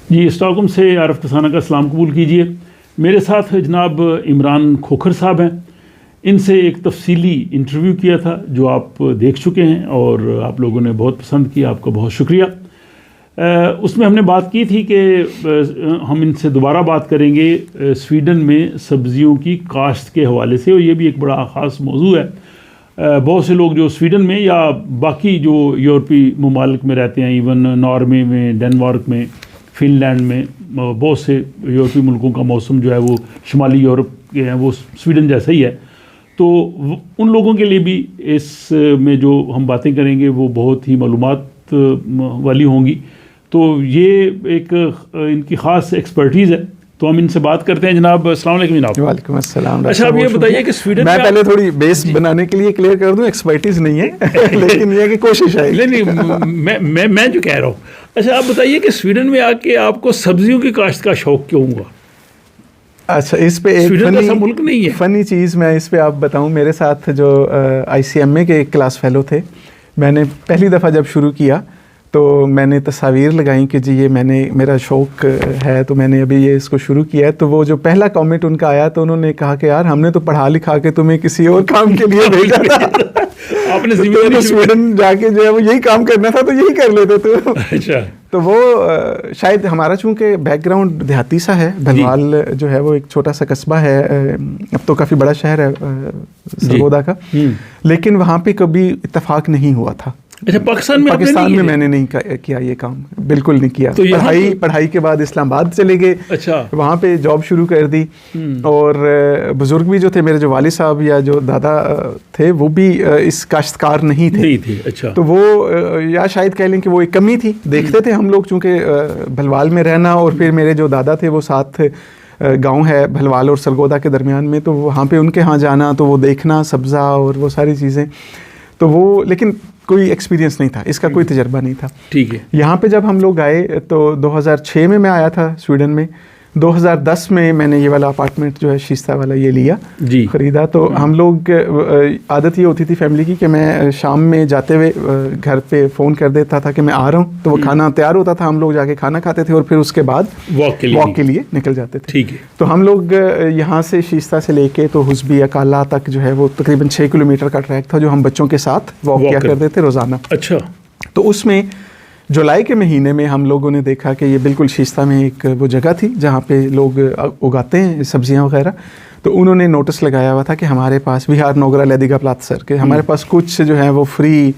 जी, Stockholm से आरिफ कसाना का सलाम कबूल कीजिए। मेरे साथ जनाब इमरान खोखर साहब हैं। इनसे एक तफसीली इंटरव्यू किया था जो आप देख चुके हैं और आप लोगों ने बहुत पसंद किया, आपका बहुत शुक्रिया। उसमें हमने बात की थी कि हम इनसे दोबारा बात करेंगे स्वीडन में सब्ज़ियों की काश्त के हवाले से, और ये भी एक बड़ा ख़ास मौजू है। बहुत से लोग जो स्वीडन में या बाकी जो यूरोपीय ममालिक में रहते हैं, इवन नॉर्वे में, डेनमार्क में, फ़िनलैंड में, बहुत से यूरोपीय मुल्कों का मौसम जो है वो शुमाली यूरोप के हैं, वो स्वीडन जैसा ही है। तो उन लोगों के लिए भी इस में जो हम बातें करेंगे वो बहुत ही मालूमात वाली होंगी। तो ये एक इनकी ख़ास एक्सपर्टीज़ है, तो हम इनसे बात करते हैं। जनाब अस्सलाम वालेकुम। जनाब वालेकुम अस्सलाम। अच्छा, अब ये बताइए कि स्वीडन मैं पहले थोड़ी बेस बनाने के लिए क्लियर कर दूं, एक्सपर्टीज़ नहीं है लेकिन ये कि कोशिश है। नहीं, मैं जो कह रहा हूँ। अच्छा, आप बताइए कि स्वीडन में आके आपको सब्जियों की काश्त का शौक क्यों हुआ? अच्छा, इस पे एक मुल्क नहीं है। फ़नी चीज़ मैं इस पे आप बताऊं। मेरे साथ जो ICMA के एक क्लास फेलो थे, मैंने पहली दफ़ा जब शुरू किया तो मैंने तस्वीर लगाई कि जी ये मेरा शौक़ है, तो मैंने अभी ये इसको शुरू किया है। तो वो जो पहला कमेंट उनका आया तो उन्होंने कहा कि यार हमने तो पढ़ा लिखा के तुम्हें किसी और काम के लिए भेजा था आपने तो स्वीडन जाके जो है वो यही काम करना था, तो यही कर लेते तो। अच्छा, तो वो शायद हमारा चूँकि बैकग्राउंड देहाती सा है, भलवाल जो है वो एक छोटा सा कस्बा है, अब तो काफ़ी बड़ा शहर है सरगोदा का, लेकिन वहाँ पे कभी इत्तेफाक नहीं हुआ था। अच्छा, पाकिस्तान में मैंने नहीं किया ये काम, बिल्कुल नहीं किया। तो पढ़ाई के बाद इस्लामाबाद चले गए। अच्छा, वहाँ पे जॉब शुरू कर दी। और बुजुर्ग भी जो थे, मेरे जो वालिद साहब या जो दादा थे, वो भी इस काश्तकार नहीं थे। अच्छा, तो वो या शायद कह लें कि वो एक कमी थी। देखते थे हम लोग, चूँकि भलवाल में रहना, और फिर मेरे जो दादा थे वो साथ गांव है भलवाल और सरगोदा के दरमियान में, तो वहाँ पे उनके यहाँ जाना, तो वो देखना सब्ज़ा और वो सारी चीज़ें, तो वो लेकिन कोई एक्सपीरियंस नहीं था, इसका कोई तजर्बा नहीं था। ठीक है। यहाँ पे जब हम लोग आए तो 2006 में मैं आया था स्वीडन में। 2010 में मैंने ये वाला अपार्टमेंट जो है शीस्ता वाला ये लिया जी, ख़रीदा। तो हम लोग आदत ये होती थी फैमिली की कि मैं शाम में जाते हुए घर पे फ़ोन कर देता था कि मैं आ रहा हूँ, तो वो खाना तैयार होता था, हम लोग जाके खाना खाते थे और फिर उसके बाद वॉक के लिए निकल जाते थे। ठीक है। तो हम लोग यहाँ से शीस्ता से लेके तो हुस्बी अकाला तक जो है वो तकरीबन 6 किलोमीटर का ट्रैक था, जो हम बच्चों के साथ वॉक किया करते थे रोज़ाना। अच्छा। तो उसमें जुलाई के महीने में हम लोगों ने देखा कि ये बिल्कुल शीस्ता में एक वो जगह थी जहाँ पे लोग उगाते हैं सब्जियां वगैरह। तो उन्होंने नोटिस लगाया हुआ था कि हमारे पास बिहार नोगरा लेदिगा प्लात्सर के हमारे पास कुछ जो है वो फ्री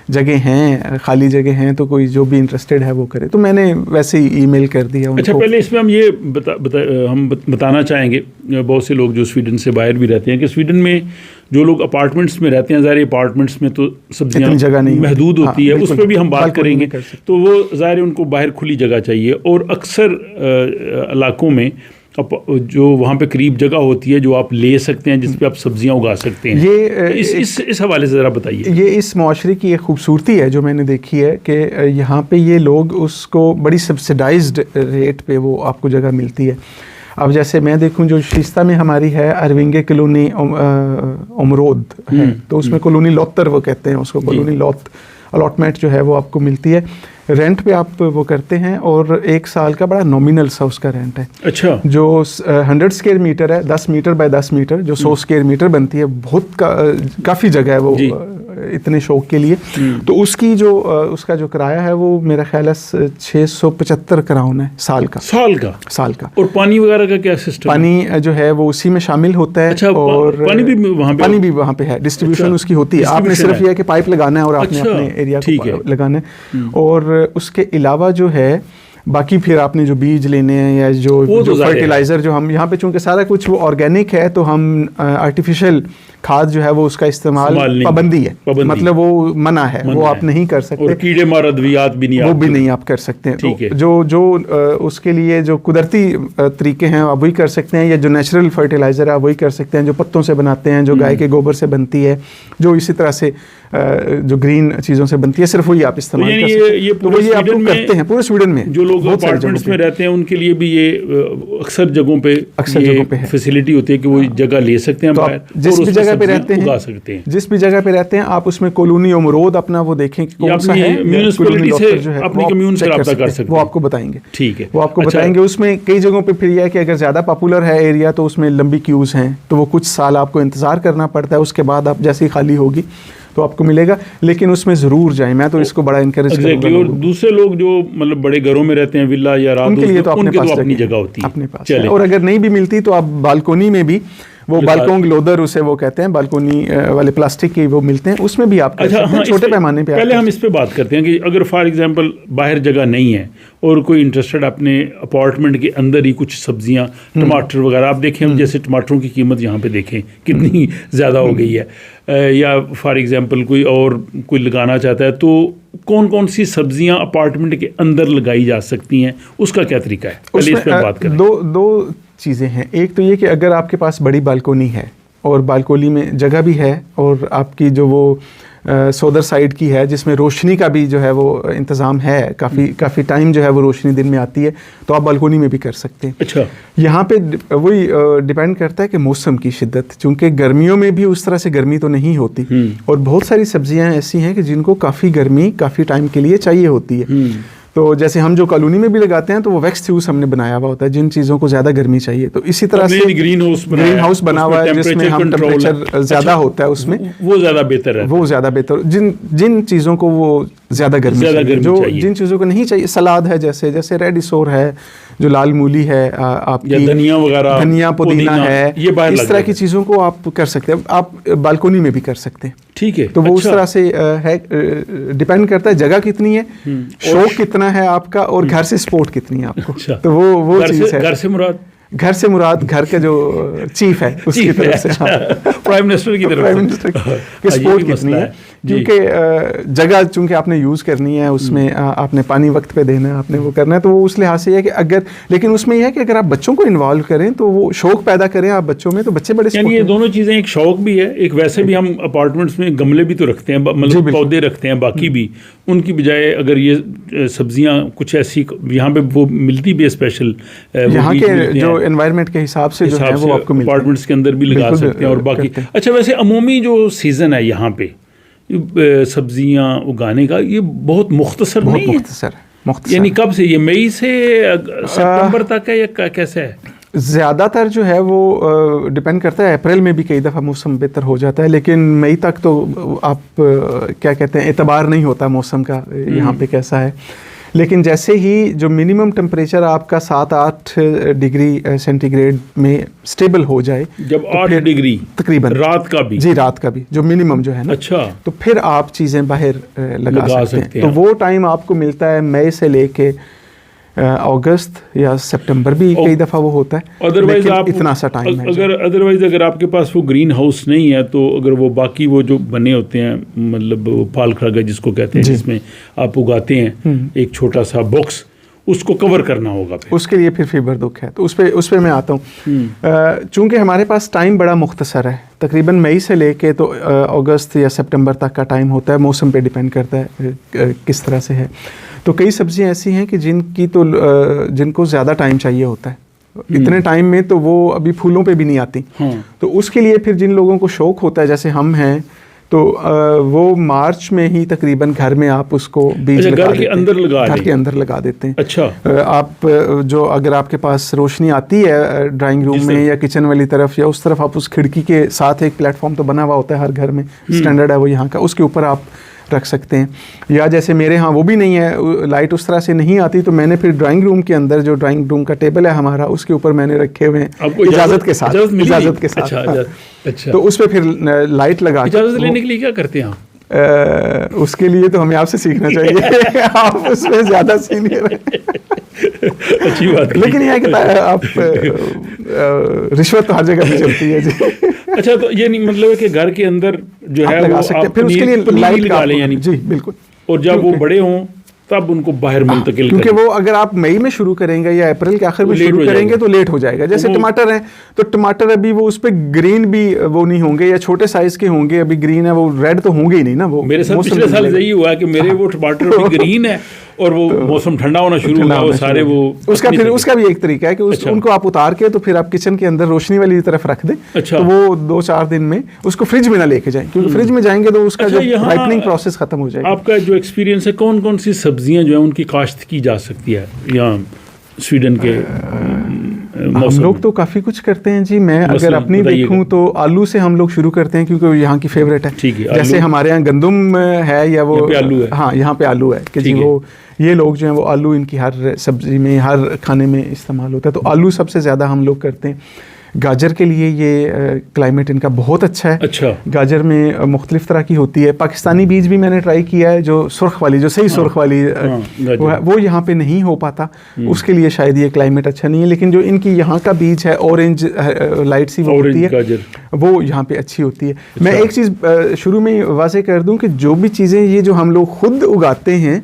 जगह हैं, खाली जगह हैं, तो कोई जो भी इंटरेस्टेड है वो करे। तो मैंने वैसे ही ईमेल कर दिया उनको। अच्छा, पहले इसमें हम ये हम बताना चाहेंगे, बहुत से लोग जो स्वीडन से बाहर भी रहते हैं, कि स्वीडन में जो लोग अपार्टमेंट्स में रहते हैं, ज़ाहिर अपार्टमेंट्स में तो सब्जियां जगह नहीं महदूद होती है, उस पर भी हम बात करेंगे। तो वो ज़ाहिर उनको बाहर खुली जगह चाहिए, और अक्सर इलाकों में जो वहाँ पे करीब जगह होती है जो आप ले सकते हैं, जिस पे आप सब्जियां उगा सकते हैं। ये इस हवाले से ज़रा बताइए। ये इस माशरे की एक खूबसूरती है जो मैंने देखी है कि यहाँ पे ये लोग उसको बड़ी सब्सिडाइज्ड रेट पे वो आपको जगह मिलती है। अब जैसे मैं देखूं, जो शीस्ता में हमारी है अरविंगे कॉलोनी उमरोद है, तो उसमें कॉलोनी लौत्तर वो कहते हैं उसको, कॉलोनी लौत अलॉटमेंट जो है वो आपको मिलती है। रेंट पे आप वो करते हैं, और 1 साल का बड़ा नॉमिनल सा उसका रेंट है। अच्छा। जो 100 स्क्वायर मीटर है, 10 मीटर बाय 10 मीटर, जो 100 स्क्वायर मीटर बनती है, बहुत काफ़ी जगह है वो इतने शौक के लिए। तो उसकी जो उसका जो किराया है वो मेरा ख्याल है 675 क्राउन है साल का। और पानी वगैरह का क्या सिस्टम? पानी जो है वो उसी में शामिल होता है। अच्छा, और पानी भी वहाँ पे है, डिस्ट्रीब्यूशन उसकी होती है। आपने सिर्फ यह कि पाइप लगाना है और आपने अपने एरिया को लगाना है। और उसके अलावा जो है बाकी फिर आपने जो बीज लेने हैं या जो फर्टिलाइज़र, जो हम यहाँ पे चूँकि सारा कुछ वो ऑर्गेनिक है, तो हम आर्टिफिशियल खाद जो है वो उसका इस्तेमाल पाबंदी है, मतलब वो मना है, वो आप नहीं कर सकते। और कीड़े मार अद्वियात भी नहीं, वो भी नहीं आप कर सकते हैं। तो जो उसके लिए जो कुदरती तरीके हैं आप वही कर सकते हैं, या जो नेचुरल फर्टिलाइज़र है आप वही कर सकते हैं, जो पत्तों से बनाते हैं, जो गाय के गोबर से बनती है, जो इसी तरह से जो ग्रीन चीज़ों से बनती है, सिर्फ वही आप इस्तेमाल कर सकते हैं। तो ये आप लोग करते हैं पूरे स्वीडन में। जो लोग अपार्टमेंट्स में रहते हैं उनके लिए भी ये अक्सर जगहों पे फैसिलिटी होती है कि वो जगह ले सकते हैं बाहर, जिस भी जगह पे रहते हैं उगा सकते हैं। जिस भी जगह पे रहते हैं आप उसमें कॉलोनी अमरोद अपना वो देखें कि कौन सा है, म्यूनिसिपैलिटी से अपनी कम्यून से रब्ता कर सकते हैं, वो आपको बताएंगे। ठीक है, वो आपको बताएंगे। उसमें कई जगहों पे फिर यह है कि अगर ज़्यादा पॉपुलर है एरिया तो उसमें लंबी क्यूज़ हैं, तो वो कुछ साल आपको इंतज़ार करना पड़ता है, उसके बाद आप जैसे ही खाली होगी तो आपको मिलेगा, लेकिन उसमें ज़रूर जाएं। मैं तो इसको बड़ा इनकरेज करूंगा। और दूसरे लोग जो मतलब बड़े घरों में रहते हैं, विला या रात, उनके लिए तो अपने पास अपनी जगह होती है, अपने पास। और अगर नहीं भी मिलती तो आप बालकोनी में भी, वो बालकोंग लोदर उसे वो कहते हैं, बालकोनी वाले प्लास्टिक के वो मिलते हैं, उसमें भी आप छोटे पैमाने पे। पहले हम इस पे बात करते हैं कि अगर फॉर एग्जांपल बाहर जगह नहीं है और कोई इंटरेस्टेड अपने अपार्टमेंट के अंदर ही कुछ सब्जियां, टमाटर वगैरह, आप देखें हम जैसे टमाटरों की कीमत यहाँ पे देखें कितनी ज़्यादा हो गई है, या फॉर एग्जांपल कोई लगाना चाहता है, तो कौन कौन सी सब्जियां अपार्टमेंट के अंदर लगाई जा सकती हैं, उसका क्या तरीका है, पहले इस पर बात करें। दो चीज़ें हैं। एक तो ये कि अगर आपके पास बड़ी बालकोनी है और बालकोनी में जगह भी है और आपकी जो वो सौदर साइड की है जिसमें रोशनी का भी जो है वो इंतज़ाम है, काफ़ी टाइम जो है वो रोशनी दिन में आती है, तो आप बालकोनी में भी कर सकते हैं। अच्छा, यहाँ पे वही डिपेंड करता है कि मौसम की शिद्दत, चूँकि गर्मियों में भी उस तरह से गर्मी तो नहीं होती, और बहुत सारी सब्जियाँ ऐसी हैं कि जिनको काफ़ी गर्मी काफ़ी टाइम के लिए चाहिए होती है। तो जैसे हम जो कॉलोनी में भी लगाते हैं तो वो वैक्स हाउस हमने बनाया हुआ होता है जिन चीज़ों को ज़्यादा गर्मी चाहिए, तो इसी तरह से ग्रीन हाउस बना हुआ है जिसमें हम टेम्परेचर ज़्यादा होता है, उसमें वो ज़्यादा बेहतर है, वो ज़्यादा बेहतर। जिन चीज़ों को वो ज़्यादा गर्मी चाहिए, जो जिन चीज़ों को नहीं चाहिए, सलाद है जैसे रेडिसोर है, जो लाल मूली है, आपकी धनिया वगैरह, धनिया पुदीना है, ये इस तरह की चीज़ों को आप कर सकते हैं। आप बालकोनी में भी कर सकते हैं। ठीक है, तो वो उस तरह से है, डिपेंड करता है जगह कितनी है, शौक कितना है आपका, और घर से सपोर्ट कितनी है आपको। तो वो चीज़ है। घर से मुराद घर के जो चीफ है उसकी तरफ से, प्राइम मिनिस्टर की तरफ, प्राइम मिनिस्टर की सपोर्ट कितनी है, क्योंकि जगह चूंकि आपने यूज़ करनी है, उसमें आपने पानी वक्त पे देना है, आपने वो करना है, तो वो उस लिहाज से है कि अगर, लेकिन उसमें यह है कि अगर आप बच्चों को इन्वॉल्व करें तो वो शौक पैदा करें आप बच्चों में, तो बच्चे बड़े, यानी ये दोनों चीज़ें, एक शौक भी है, एक वैसे भी हम अपार्टमेंट्स में गमले भी तो रखते हैं, मतलब पौधे रखते हैं, बाकी भी उनकी बजाय अगर ये सब्जियां कुछ ऐसी यहाँ पे वो मिलती भी है स्पेशल, यहाँ के जो एनवायरनमेंट के हिसाब से जो है वो आपको अपार्टमेंट्स के अंदर भी लगा सकते हैं और बाकी। अच्छा, वैसे अमूमी जो सीज़न है यहाँ पे सब्जियां उगाने का, ये बहुत मुख्तसर नहीं है, मुख्तसर, यानी कब से, ये मई से सितंबर तक है या कैसे है? ज़्यादातर जो है वो डिपेंड करता है, अप्रैल में भी कई दफ़ा मौसम बेहतर हो जाता है, लेकिन मई तक तो आप क्या कहते हैं, एतबार नहीं होता मौसम का यहाँ पे कैसा है। लेकिन जैसे ही जो मिनिमम टेम्परेचर आपका 7-8 डिग्री सेंटीग्रेड में स्टेबल हो जाए, जब 8 डिग्री तकरीबन, रात का भी, जी रात का भी जो मिनिमम जो है ना, अच्छा, तो फिर आप चीज़ें बाहर लगा सकते हैं। तो वो टाइम आपको मिलता है मई से लेके अगस्त या सितंबर भी कई दफ़ा वो होता है, अदरवाइज आप इतना सा टाइम है। अगर आपके पास वो ग्रीन हाउस नहीं है, तो अगर वो बाकी वो जो बने होते हैं, मतलब पाल खड़गा जिसको कहते हैं, जिसमें आप उगाते हैं एक छोटा सा बॉक्स, उसको कवर करना होगा, उसके लिए फिर फीबर दुख है, तो उस पर मैं आता हूँ। चूँकि हमारे पास टाइम बड़ा मुख्तसर है, तकरीबन मई से लेके तो अगस्त या सितंबर तक का टाइम होता है, मौसम पे डिपेंड करता है किस तरह से है। तो कई सब्जियां ऐसी हैं कि जिनको ज़्यादा टाइम चाहिए होता है, इतने टाइम में तो वो अभी फूलों पे भी नहीं आती। तो उसके लिए फिर जिन लोगों को शौक होता है, जैसे हम हैं, तो वो मार्च में ही तकरीबन घर में आप उसको बीज घर के अंदर लगा देते हैं। अच्छा, आप जो अगर आपके पास रोशनी आती है ड्राइंग रूम में या किचन वाली तरफ या उस तरफ, आप उस खिड़की के साथ एक प्लेटफॉर्म तो बना हुआ होता है हर घर में, स्टैंडर्ड है वो यहाँ का, उसके ऊपर आप रख सकते हैं। या जैसे मेरे यहाँ वो भी नहीं है, लाइट उस तरह से नहीं आती, तो मैंने फिर ड्राइंग रूम के अंदर, जो ड्राइंग रूम का टेबल है हमारा, उसके ऊपर मैंने रखे हुए हैं इजाज़त के साथ। अच्छा, तो उस पर फिर लाइट लगा, इजाज़त लेने के लिए क्या करते हैं आप? उसके लिए तो हमें आपसे सीखना चाहिए। आप उसमें ज़्यादा सीनियर हैं। अच्छी बात, लेकिन यह है कि आप रिश्वत तो हर जगह पे चलती है जी। अच्छा, तो ये नहीं मतलब है कि घर के अंदर जो है लगा सकते हैं, फिर उसके लिए लाइट लगा लें, यानी जी बिल्कुल। और जब वो बड़े हों तब उनको बाहर मुंतकिल क्योंकि करें। वो अगर आप मई में शुरू करेंगे या अप्रैल के आखिर में लेट शुरू हो करेंगे जाएगा। तो लेट हो जाएगा। जैसे वो- टमाटर हैं तो टमाटर अभी वो उस पे ग्रीन भी वो नहीं होंगे, या छोटे साइज के होंगे, अभी ग्रीन है वो रेड तो होंगे ही नहीं ना। वो मेरे साथ मौसम पिछले साल बदलेगा। यही हुआ कि मेरे वो टमाटर अभी ग्रीन है और वो मौसम ठंडा होना शुरू ठंडा हुआ, वो होना सारे शुरू वो हो। उसका अपनी फिर तरह- उसका भी एक तरीका है कि अच्छा। उनको आप उतार के तो फिर आप किचन के अंदर रोशनी वाली तरफ रख दें। अच्छा। तो वो 2-4 दिन में उसको फ्रिज में ना लेके जाएं, क्योंकि फ्रिज में जाएंगे तो उसका अच्छा, जो यहाँ राइपनिंग प्रोसेस खत्म हो जाएगा। आपका जो एक्सपीरियंस है, कौन कौन सी सब्जियां जो है उनकी काश्त की जा सकती है यहाँ स्वीडन के हम मौसम लोग में? तो काफ़ी कुछ करते हैं जी। मैं अगर मसलन अपनी बताइएगा। देखूं तो आलू से हम लोग शुरू करते हैं, क्योंकि वो यहाँ की फेवरेट है। ठीक है, जैसे आलू। हमारे यहाँ गंदम है या वो यहाँ पे आलू है। हाँ, यहाँ पे आलू है कि जी ठीक है। वो ये लोग जो हैं वो आलू इनकी हर सब्जी में, हर खाने में इस्तेमाल होता है। तो आलू सबसे ज़्यादा हम लोग करते हैं। गाजर के लिए ये क्लाइमेट इनका बहुत अच्छा है। अच्छा। गाजर में मुख्तलिफ तरह की होती है। पाकिस्तानी बीज भी मैंने ट्राई किया है, जो सुर्ख वाली, जो सही सुर्ख वाली गाजर। वो यहाँ पे नहीं हो पाता। उसके लिए शायद ये क्लाइमेट अच्छा नहीं है, लेकिन जो इनकी यहाँ का बीज है ऑरेंज लाइट सी वो ऑरेंज होती है, गाजर। वो यहाँ पे अच्छी होती है। मैं एक चीज़ शुरू में ही वाज़ेह कर दूं कि जो भी चीज़ें ये जो हम लोग खुद उगाते हैं,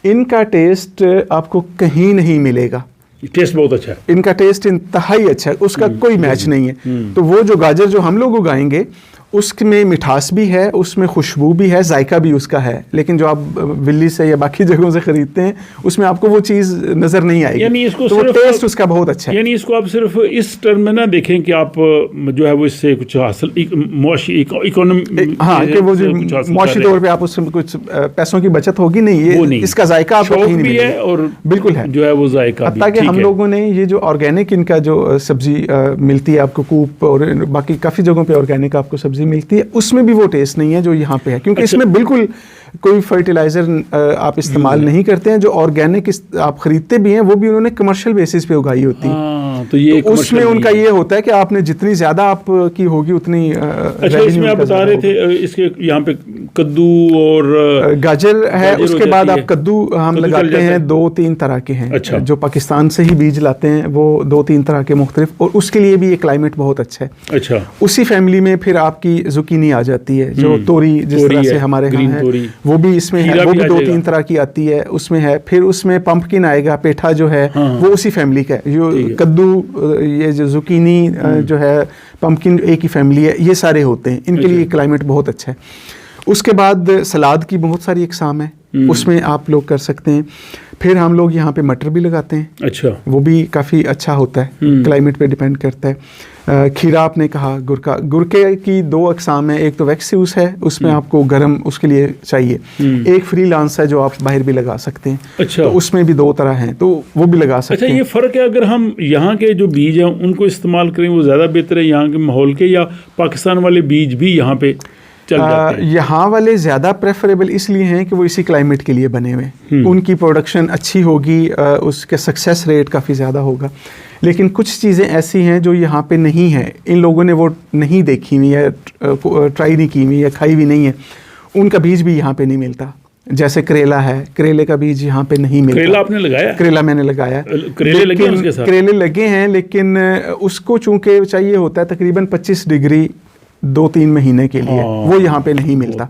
इनका टेस्ट आपको कहीं नहीं मिलेगा। टेस्ट बहुत अच्छा है। इनका टेस्ट इंतहाई अच्छा है, उसका कोई मैच नहीं है। तो वो जो गाजर जो हम लोग उगाएंगे उसमें मिठास भी है, उसमें खुशबू भी है, जायका भी उसका है। लेकिन जो आप विल्ली से या बाकी जगहों से खरीदते हैं उसमें आपको वो चीज़ नज़र नहीं आएगी। यानी इसको तो वो सिर्फ टेस्ट उसका बहुत अच्छा है। यानी इसको आप सिर्फ इस टर्म में ना देखें कि आप जो है वो इससे कुछ हासिल इकोनॉमी, हाँ, कि वो जो मुआशी तौर पे आप उसमें कुछ पैसों की बचत होगी, नहीं, वो ये नहीं। इसका जायका आपको शौक कहीं नहीं भी है मिलेगा। और बिल्कुल है, जो है वो जायका भी। ताकि ठीक हम है। लोगों ने ये जो ऑर्गेनिक इनका जो सब्जी मिलती है आपको, कूप और बाकी काफ़ी जगहों पे ऑर्गेनिक आपको सब्जी मिलती है, उसमें भी वो टेस्ट नहीं है जो यहाँ पे है, क्योंकि अच्छा। इसमें बिल्कुल कोई फर्टिलाइज़र आप इस्तेमाल नहीं करते हैं। जो ऑर्गेनिक आप खरीदते भी हैं वो भी उन्होंने कमर्शियल बेसिस पे उगाई होती है। हाँ, तो ये तो उसमें commercial उनका नहीं है। ये होता है कि आपने जितनी ज़्यादा आपकी होगी उतनी अच्छा, इसमें revenue आप उनका बता रहे ज़्यादा थे इसके यहाँ पे कद्दू और गाजर है, गाजर हो उसके बाद जाती आप है। कद्दू हम कद्दू चल लगाते जाता हैं, है। 2-3 तरह के हैं। अच्छा। जो पाकिस्तान से ही बीज लाते हैं वो 2-3 तरह के मुख्तलिफ, और उसके लिए भी ये क्लाइमेट बहुत अच्छा है। अच्छा। उसी फैमिली में फिर आपकी जुकीनी आ जाती है, जो तोरी जिस तोरी तरह से है, हमारे यहाँ ग्रीन है, तोरी। वो भी इसमें है। खीरा वो भी भी आ 2-3 जाएगा। तरह की आती है, उसमें है। फिर उसमें पंपकिन आएगा, पेठा जो है हाँ। वो उसी फैमिली का है। जो ठीक है। कद्दू, ये जो जुकीनी जो है, पंपकिन एक ही फैमिली है। ये सारे होते हैं, इनके लिए क्लाइमेट बहुत अच्छा है। उसके बाद सलाद की बहुत सारी इकसाम है, उसमें आप लोग कर सकते हैं। फिर हम लोग यहाँ पे मटर भी लगाते हैं, अच्छा। वो भी काफ़ी अच्छा होता है, क्लाइमेट पे डिपेंड करता है। खीरा आपने कहा, गुरके की 2 अकसाम है। एक तो वैक्सीउस है, उसमें आपको गर्म उसके लिए चाहिए। एक फ्रीलांस है जो आप बाहर भी लगा सकते हैं। अच्छा। तो उसमें भी 2 तरह हैं, तो वो भी लगा सकते अच्छा, हैं। ये फ़र्क है अगर हम यहाँ के जो बीज हैं उनको इस्तेमाल करें वो ज़्यादा बेहतर है यहाँ के माहौल के, या पाकिस्तान वाले बीज भी यहाँ पे चल जाते हैं? यहाँ वाले ज़्यादा प्रेफरेबल इसलिए हैं कि वो इसी क्लाइमेट के लिए बने हुए हैं। उनकी प्रोडक्शन अच्छी होगी, उसके सक्सेस रेट काफ़ी ज़्यादा होगा। लेकिन कुछ चीज़ें ऐसी हैं जो यहाँ पे नहीं है, इन लोगों ने वो नहीं देखी हुई है, ट्राई नहीं की हुई है, खाई हुई नहीं है। उनका बीज भी यहाँ पे नहीं मिलता। जैसे करेला है, करेले का बीज यहाँ पे नहीं मिलता। करेला आपने लगाया? करेला मैंने लगाया। करेले लगे हैं उसके साथ? करेले लगे हैं, लेकिन उसको चूंकि चाहिए होता है तकरीबन 25 डिग्री 2-3 महीने के लिए, वो यहाँ पे नहीं मिलता।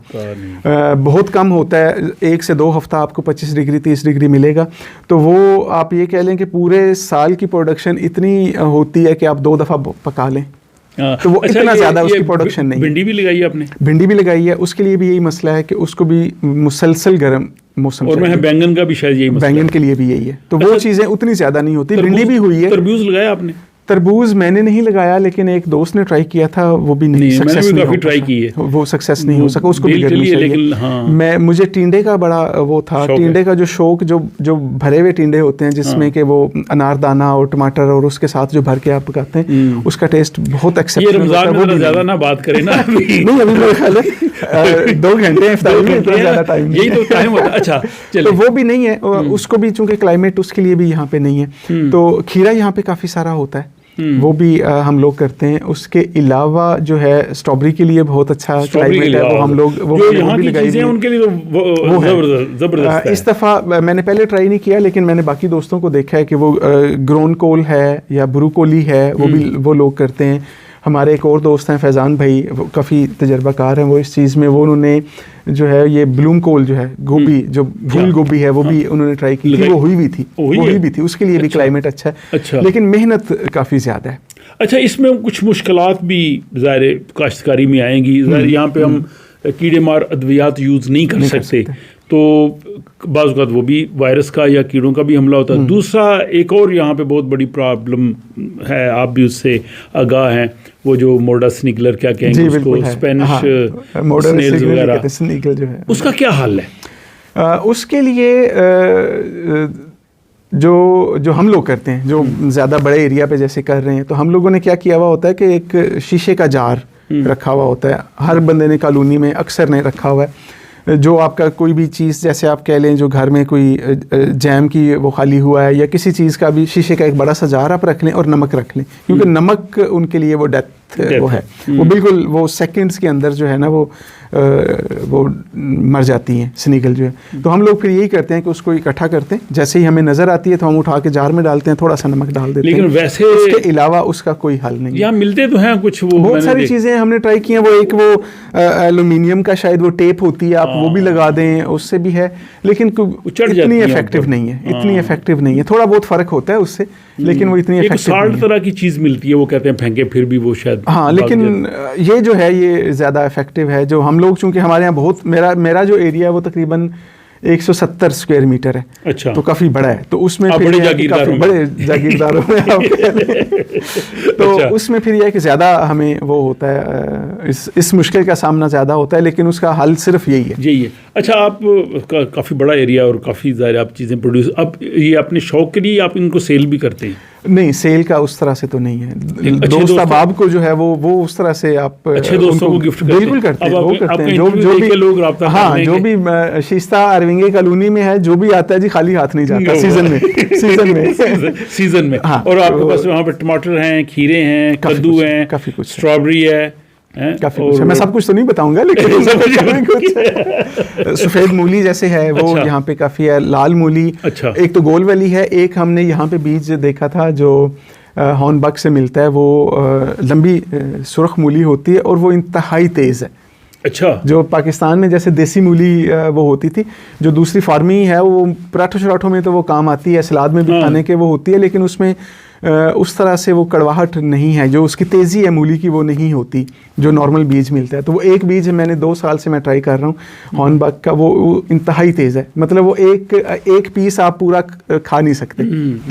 बहुत कम होता है, 1 से 2 हफ्ता आपको 25 डिग्री 30 डिग्री मिलेगा। तो वो आप ये कह लें कि पूरे साल की प्रोडक्शन इतनी होती है कि आप 2 दफ़ा पका लें। तो वो इतना ज़्यादा उसकी प्रोडक्शन नहीं है। भिंडी भी लगाई है आपने? भिंडी भी लगाई है, उसके लिए भी यही मसला है कि उसको भी मुसलसल गर्म मौसम और मैं बैंगन का भी शायद यही मसला है। बैंगन के लिए भी यही है। तो वो चीज़ें उतनी ज़्यादा नहीं होती। भिंडी भी हुई है। तरबूज लगाया आपने? तरबूज मैंने नहीं लगाया, लेकिन एक दोस्त ने ट्राई किया था, वो भी नहीं सक्सेस मैंने भी नहीं काफी हो ट्राई सका। की है, वो सक्सेस नहीं हो सका। उसको भी बेल गर्मी चली है, चाहिए। लेकिन हाँ। मुझे टिंडे का बड़ा वो था, टिंडे का जो शौक, जो भरे हुए टिंडे होते हैं जिसमें कि वो अनारदाना और टमाटर और उसके साथ जो भर के आप पकाते हैं, उसका टेस्ट बहुत एक्सेप्शनल होता है। ये रमजान में ज़्यादा ना बात करें ना। नहीं, अभी मेरे ख्याल है 2 घंटे हैं इफ्तारी में, इतना ज़्यादा टाइम यही तो टाइम होता है। अच्छा, तो वो भी नहीं है। उसको भी चूंकि क्लाइमेट उसके लिए भी यहाँ पे नहीं है। तो खीरा यहाँ पे काफ़ी सारा होता है, वो भी हम लोग करते हैं। उसके अलावा जो है स्ट्रॉबेरी के लिए बहुत अच्छा क्लाइमेट है, वो हम लोग वो यहाँ की चीज़ें उनके लिए जबरदस्त है। इस दफ़ा मैंने पहले ट्राई नहीं किया, लेकिन मैंने बाकी दोस्तों को देखा है कि वो ग्रोन कोल है या ब्रोकोली है, वो भी वो लोग करते हैं। हमारे एक और दोस्त हैं फैज़ान भाई, वो काफ़ी तजर्बाकार हैं वो इस चीज़ में, वो उन्होंने जो है ये ब्लूम कोल जो है गोभी, जो फूल गोभी है वो भी उन्होंने ट्राई की थी, वो हुई भी थी, उसके लिए भी क्लाइमेट अच्छा है, लेकिन मेहनत काफ़ी ज़्यादा है। अच्छा, इसमें कुछ मुश्किलात भी ज़ाहिर काश्तकारी में आएंगी, ज़ाहिर यहाँ पे हम कीड़े मार अद्वियात यूज़ नहीं कर सकते, तो बाज़ औक़ात वो भी वायरस का या कीड़ों का भी हमला होता है। दूसरा एक और यहाँ पे बहुत बड़ी प्रॉब्लम है, आप भी उससे आगाह हैं, वो जो मोडा स्निगलर क्या कहेंगे उसको, स्पेनिश स्नेल्स वगैरह, स्निगल जो है, उसका क्या हाल है? उसके लिए जो हम लोग करते हैं, जो ज़्यादा बड़े एरिया पे जैसे कर रहे हैं, तो हम लोगों ने क्या किया हुआ होता है कि एक शीशे का जार रखा हुआ होता है, हर बंदे ने कॉलोनी में अक्सर ने रखा हुआ है, जो आपका कोई भी चीज़ जैसे आप कह लें, जो घर में कोई जैम की वो खाली हुआ है या किसी चीज़ का भी, शीशे का एक बड़ा सा जार आप रख लें और नमक रख लें, क्योंकि नमक उनके लिए वो डेथ वो है, वो बिल्कुल वो सेकंड्स के अंदर जो है ना वो मर जाती हैं स्निगल जो है। तो हम लोग फिर यही करते हैं कि उसको इकट्ठा करते हैं, जैसे ही हमें नज़र आती है तो हम उठा के जार में डालते हैं, थोड़ा सा नमक डाल देते हैं, लेकिन वैसे इसके अलावा उसका कोई हल नहीं। यहाँ मिलते तो हैं कुछ, वो बहुत सारी चीज़ें हमने ट्राई की हैं, वो एक वो एल्यूमिनियम का शायद वो टेप होती है, आप वो भी लगा दें, उससे भी है, लेकिन इतनी इफेक्टिव नहीं है, इतनी इफेक्टिव नहीं है, थोड़ा बहुत फ़र्क होता है उससे, लेकिन वो इतनी इफेक्टिव नहीं है। तरह की चीज़ मिलती है, वो कहते हैं फेंके फिर भी वो शायद, हाँ, लेकिन ये जो है ये ज़्यादा इफेक्टिव है। जो हम लोग, चूँकि हमारे यहाँ बहुत, मेरा जो एरिया है वो तकरीबन 170 स्क्वायर मीटर है, अच्छा, तो काफ़ी बड़ा है, तो उसमें फिर बड़े जागीरदारों में तो अच्छा, उसमें फिर यह है कि ज़्यादा हमें वो होता है, इस मुश्किल का सामना ज़्यादा होता है, लेकिन उसका हल सिर्फ यही है। अच्छा, आप काफ़ी बड़ा एरिया और काफ़ी ज़्यादा आप चीज़ें प्रोड्यूस, अब ये अपने शौक के लिए आप इनको सेल भी करते हैं? नहीं, सेल का उस तरह से तो नहीं है, दोस्त अहबाब को जो है वो उस तरह से आप अच्छे दोस्तों को गिफ्ट करते हैं? बिल्कुल करते हैं, वो करते हैं, जो भी लोग राब्ता, हाँ, जो भी शिस्ता अरविंगे कॉलोनी में है, जो भी आता है जी खाली हाथ नहीं जाता सीजन में। और आपके पास वहाँ पे टमाटर हैं, खीरे हैं, कद्दू हैं, काफ़ी कुछ, स्ट्रॉबेरी है, काफी कुछ है, मैं सब कुछ तो नहीं बताऊंगा, लेकिन सफेद मूली जैसे है वो यहाँ पे काफी है, लाल मूली, अच्छा, एक तो गोल वाली है, एक हमने यहाँ पे बीज देखा था जो हॉर्नबक से मिलता है, वो लंबी सुर्ख मूली होती है और वो इंतहाई तेज है। अच्छा, जो पाकिस्तान में जैसे देसी मूली वो होती थी, जो दूसरी फार्मी है वो पराठों शराठों में तो वो काम आती है, सलाद में भी खाने के वो होती है, लेकिन उसमें उस तरह से वो कड़वाहट नहीं है, जो उसकी तेज़ी है मूली की वो नहीं होती जो नॉर्मल बीज मिलता है। तो वो एक बीज मैंने 2 साल से मैं ट्राई कर रहा हूँ हॉर्नबक का, वो इंतहाई तेज़ है, मतलब वो एक पीस आप पूरा खा नहीं सकते,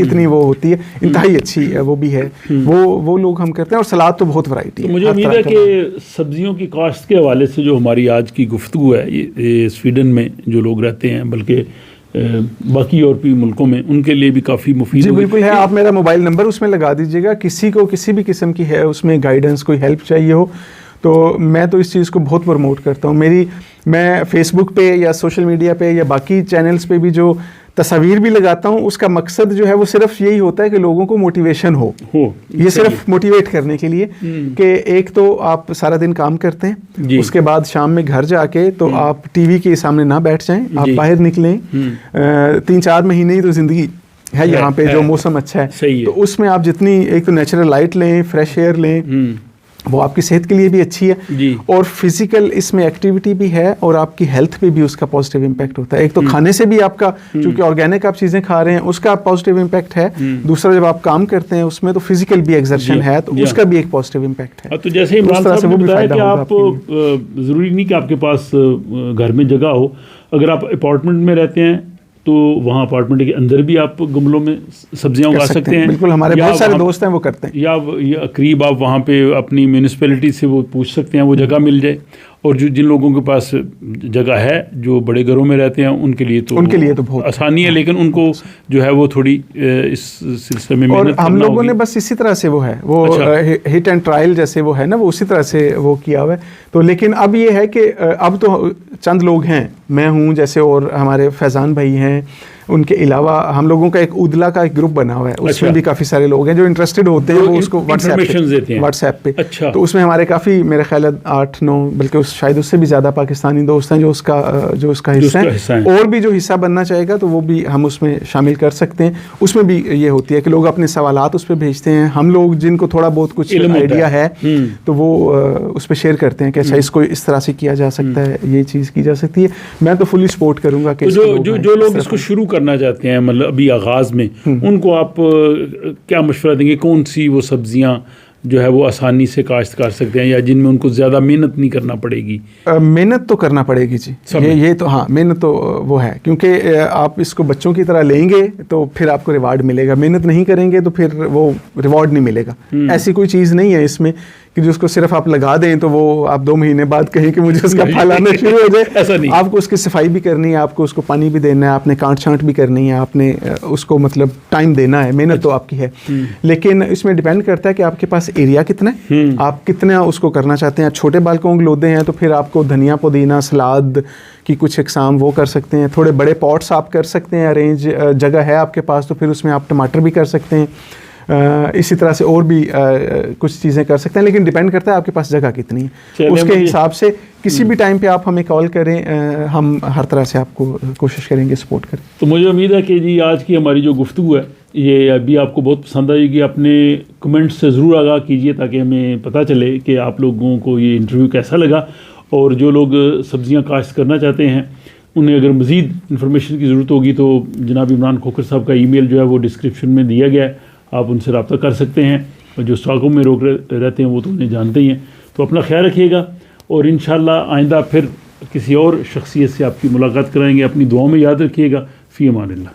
इतनी वो होती है, इंतहाई अच्छी है वो भी है, वो लोग हम करते हैं। और सलाद तो बहुत वैरायटी है। मुझे उम्मीद है कि सब्जियों की काश्त के हवाले से जो हमारी आज की गुफ्तगू है, ये स्वीडन में जो लोग रहते हैं, बल्कि बाकी यूरोपीय मुल्कों में, उनके लिए भी काफ़ी मुफीद जी बिल्कुल है। आप मेरा मोबाइल नंबर उसमें लगा दीजिएगा, किसी को किसी भी किस्म की है उसमें गाइडेंस, कोई हेल्प चाहिए हो तो मैं तो इस चीज़ को बहुत प्रमोट करता हूँ। मैं फेसबुक पे या सोशल मीडिया पे या बाकी चैनल्स पे भी जो तस्वीर भी लगाता हूँ, उसका मकसद जो है वो सिर्फ यही होता है कि लोगों को मोटिवेशन हो। ये सिर्फ मोटिवेट करने के लिए कि एक तो आप सारा दिन काम करते हैं, उसके बाद शाम में घर जाके तो आप टीवी के सामने ना बैठ जाएं, आप बाहर निकलें। 3-4 महीने ही तो ज़िंदगी है यहाँ पे, जो मौसम अच्छा है तो उसमें आप जितनी, एक तो नेचुरल लाइट लें, फ्रेश एयर लें, वो आपकी सेहत के लिए भी अच्छी है, और फिजिकल इसमें एक्टिविटी भी है, और आपकी हेल्थ पे भी उसका पॉजिटिव इम्पैक्ट होता है। एक तो खाने से भी आपका, क्योंकि ऑर्गेनिक आप चीज़ें खा रहे हैं, उसका पॉजिटिव इम्पैक्ट है। दूसरा, जब आप काम करते हैं उसमें तो फिजिकल भी एक्सर्शन है, तो उसका भी एक पॉजिटिव इम्पैक्ट है। तो जैसे इमरान साहब ने बताया कि आप ज़रूरी नहीं कि आपके पास घर में जगह हो, अगर आप अपार्टमेंट में रहते हैं तो वहाँ अपार्टमेंट के अंदर भी आप गमलों में सब्जियां उगा सकते हैं। बिल्कुल, हमारे बहुत सारे दोस्त हैं वो करते हैं। या करीब आप वहाँ पे अपनी म्यूनिसिपैलिटी से वो पूछ सकते हैं, वो जगह मिल जाए। और जिन लोगों के पास जगह है, जो बड़े घरों में रहते हैं, उनके लिए तो बहुत आसानी है, लेकिन उनको जो है वो थोड़ी इस सिलसिले में और हम लोगों ने बस इसी तरह से वो है, वो हिट एंड ट्रायल जैसे वो है ना, वो उसी तरह से वो किया हुआ है। तो लेकिन अब ये है कि अब तो चंद लोग हैं, मैं हूँ जैसे, और हमारे फैज़ान भाई हैं, उनके अलावा हम लोगों का एक उदला का एक ग्रुप बना हुआ है, उसमें अच्छा। भी काफ़ी सारे लोग हैं जो इंटरेस्टेड होते हैं, वो उसको व्हाट्सएप पे। अच्छा। तो उसमें हमारे काफ़ी, मेरे ख्याल 8-9 बल्कि शायद उससे भी ज़्यादा पाकिस्तानी दोस्त हैं जो उसका हिस्सा है। और भी जो हिस्सा बनना चाहेगा तो वो भी हम उसमें शामिल कर सकते हैं। उसमें भी ये होती है कि लोग अपने सवालात उस पर भेजते हैं, हम लोग जिनको थोड़ा बहुत कुछ आइडिया है तो वो उस पर शेयर करते हैं कि अच्छा इसको इस तरह से किया जा सकता है, ये चीज़ की जा सकती है। मैं तो फुली सपोर्ट करूंगा कि जो लोग इसको शुरू करना चाहते हैं, मतलब अभी आगाज़ में, उनको आप क्या मशवरा देंगे? कौन सी वो सब्जियां जो है वो आसानी से काश्त कर सकते हैं, या जिनमें उनको ज़्यादा मेहनत नहीं करना पड़ेगी? मेहनत तो करना पड़ेगी जी, ये तो हाँ, मेहनत तो वो है, क्योंकि आप इसको बच्चों की तरह लेंगे तो फिर आपको रिवार्ड मिलेगा, मेहनत नहीं करेंगे तो फिर वो रिवार्ड नहीं मिलेगा। ऐसी कोई चीज़ नहीं है इसमें कि जिसको सिर्फ आप लगा दें तो वो आप 2 महीने बाद कहें कि मुझे उसका फल आना शुरू हो जाए। ऐसा नहीं, आपको उसकी सफाई भी करनी है, आपको उसको पानी भी देना है, आपने काट छांट भी करनी है, आपने उसको मतलब टाइम देना है, मेहनत तो आपकी है। लेकिन इसमें डिपेंड करता है कि आपके पास एरिया कितना है, आप कितना उसको करना चाहते हैं। छोटे बालकों के लोदे हैं तो फिर आपको धनिया पुदीना सलाद की कुछ इकसाम वो कर सकते हैं। थोड़े बड़े पॉट्स आप कर सकते हैं, अरेंज जगह है आपके पास तो फिर उसमें आप टमाटर भी कर सकते हैं। इसी तरह से और भी कुछ चीज़ें कर सकते हैं, लेकिन डिपेंड करता है आपके पास जगह कितनी है। उसके हिसाब से किसी भी टाइम पे आप हमें कॉल करें, हम हर तरह से आपको कोशिश करेंगे सपोर्ट करें। तो मुझे उम्मीद है कि जी आज की हमारी जो गुफ्तगू है ये अभी आपको बहुत पसंद आएगी। अपने कमेंट्स से ज़रूर आगाह कीजिए ताकि हमें पता चले कि आप लोगों को ये इंटरव्यू कैसा लगा, और जो लोग सब्ज़ियाँ काश्त करना चाहते हैं उन्हें अगर मज़ीद इन्फॉर्मेशन की ज़रूरत होगी तो जनाब इमरान खोखर साहब का ईमेल जो है वो डिस्क्रिप्शन में दिया गया है, आप उनसे रब्ता कर सकते हैं। और जो स्टॉकों में रोक रहते हैं वो तो उन्हें जानते ही हैं। तो अपना ख्याल रखिएगा, और इंशाअल्लाह आइंदा फिर किसी और शख्सियत से आपकी मुलाकात कराएंगे। अपनी दुआओं में याद रखिएगा। फ़ी अमानिल्लाह।